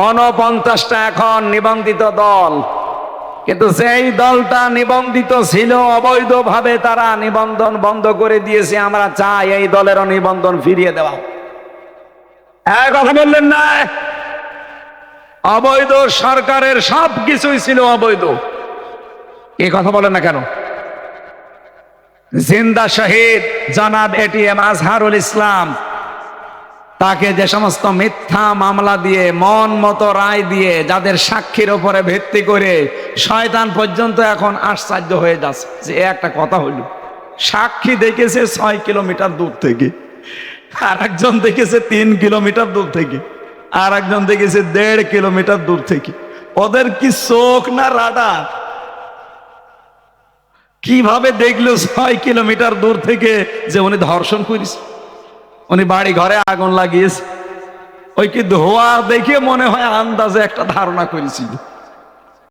49টা এখন নিবন্ধিত দল, কিন্তু সেই দলটা নিবন্ধিত ছিল অবৈধভাবে, তারা নিবন্ধন বন্ধ করে দিয়েছে। আমরা চাই এই দলেরও নিবন্ধন ফিরিয়ে দেওয়া। এক কথা বললেন না? অবৈধ সরকারের সব কিছুই ছিল অবৈধ। এই কথা বলেন না কেন? জিন্দা শহীদ জনাব এটিএম আজহারুল ইসলাম, তাকে যে সমস্ত মিথ্যা মামলা দিয়ে, মন মতো রায় দিয়ে, যাদের সাক্ষীর উপরে ভিত্তি করে শয়তান পর্যন্ত এখন আশ্চর্য হয়ে যাচ্ছে যে একটা কথা হইল, সাক্ষী দেখেছে 6 কিলোমিটার দূর থেকে, আর একজন দেখেছে 3 কিলোমিটার দূর থেকে, আর একজন দেখেছে 1.5 কিলোমিটার দূর থেকে। ওদের কি চোখ না রাডার? কিভাবে দেখলো 6 কিলোমিটার দূর থেকে যে উনি ধর্ষণ করেছে, উনি বাড়ি ঘরে আগুন লাগিয়েছে? ওই কি ধোয়া দেখে মনে হয় আন্দাজে একটা ধারণা করেছিল।